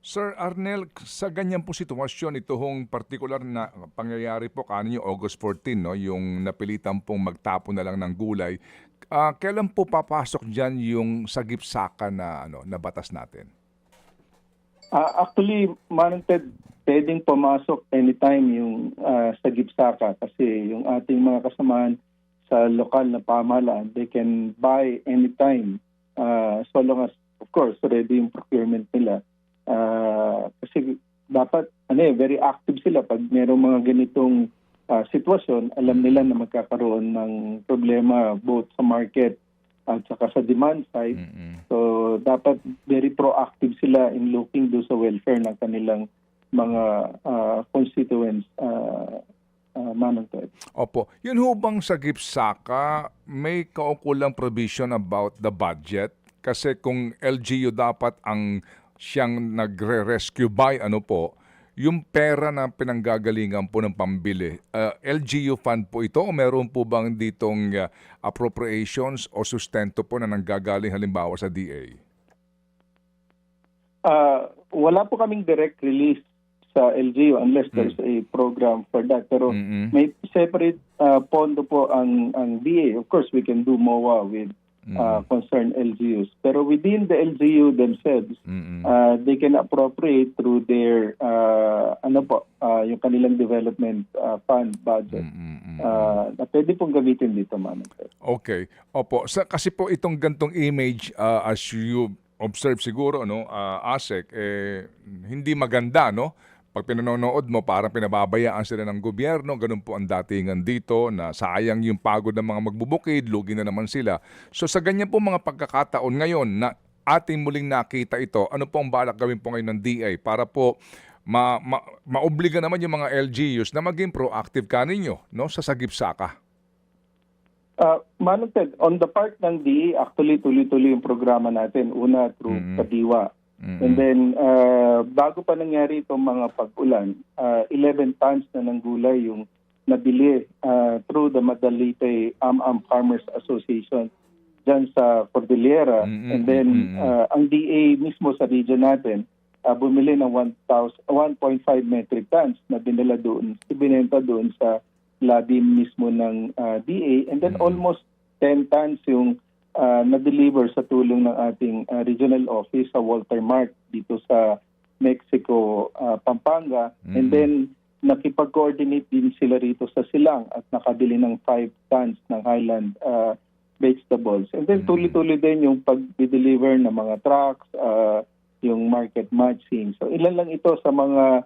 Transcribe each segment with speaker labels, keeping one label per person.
Speaker 1: Sir Arnel, sa ganyan po sitwasyon, itong particular na pangyayari po kaninyo August 14, no, yung napilitan pong magtapon na lang ng gulay, kailan po papasok diyan yung sagip-saka na na batas natin?
Speaker 2: Actually, Manong Ted, pwedeng pumasok anytime yung sa Gipsaka kasi yung ating mga kasamahan sa lokal na pamahalaan, they can buy anytime so long as, of course, ready yung procurement nila. Kasi dapat very active sila pag mayroong mga ganitong sitwasyon, alam nila na magkakaroon ng problema both sa market at saka sa demand side. So dapat very proactive sila in looking do sa welfare ng kanilang mga constituents. Manong Ted.
Speaker 1: Opo. Yun ho bang sa GIPSAKA, may kaukulang provision about the budget? Kasi kung LGU dapat ang siyang nagre-rescue by yung pera na pinanggagalingan po ng pambili, LGU fund po ito o meron po bang ditong appropriations o sustento po na nanggagaling halimbawa sa DA?
Speaker 2: Wala po kaming direct release sa LGU unless there's a program for that. Pero may separate pondo po ang DA. Of course, we can do MOA with concerned LGUs. Pero within the LGU themselves, they can appropriate through their yung kanilang development fund budget. Na pwede pong gamitin dito, Manong.
Speaker 1: Okay. Opo. Kasi po itong gantong image, as you observe siguro, ASEC, hindi maganda, no? Pag pinanonood mo, parang pinababayaan sila ng gobyerno, ganun po ang datingan dito, na sayang yung pagod ng mga magbubukid, lugi na naman sila. So sa ganyan po mga pagkakataon ngayon na ating muling nakita ito, ano po ang balak gawin po ngayon ng DA para po maobliga naman yung mga LGUs na maging proactive kaninyo, no, sa sagip-saka?
Speaker 2: Manong Ted, on the part ng DA, actually tuloy-tuloy yung programa natin. Una, through Kadiwa. And then, bago pa nangyari itong mga pag-ulan, 11 tons na ng gulay yung nabili through the Madalite Farmers Association dyan sa Cordillera. And then, ang DA mismo sa region natin, bumili ng 1.5 metric tons na ibinenta doon sa lobby mismo ng DA. And then, almost 10 tons yung na-deliver sa tulong ng ating regional office sa Walter Mart dito sa Mexico, Pampanga. And then, nakipag-coordinate din sila rito sa Silang at nakabili ng 5 tons ng Highland vegetables. And then, tuloy-tuloy din yung pag-deliver ng mga trucks, yung market matching. So, ilan lang ito sa mga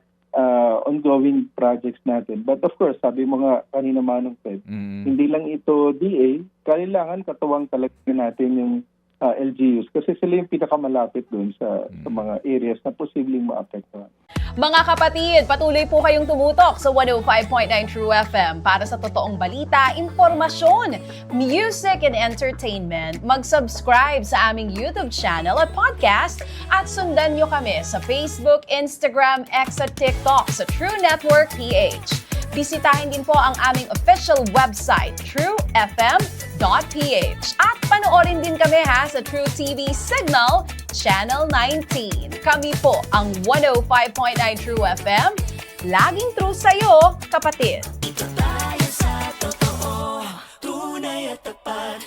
Speaker 2: ongoing projects natin. But of course, sabi mo nga kanina, Manong Ted, hindi lang ito DA, kailangan katuwang talaga natin yung LGUs kasi sila yung pinakamalapit doon sa mga areas na posibleng maapektuhan.
Speaker 3: Mga kapatid, patuloy po kayong tumutok sa 105.9 True FM para sa totoong balita, impormasyon, music and entertainment. Mag-subscribe sa aming YouTube channel at podcast at sundan nyo kami sa Facebook, Instagram, X at TikTok sa True Network PH. Bisitahin din po ang aming official website, truefm.ph. At panoorin din kami sa True TV Signal, Channel 19. Kami po ang 105.9 True FM. Laging true sa'yo, kapatid.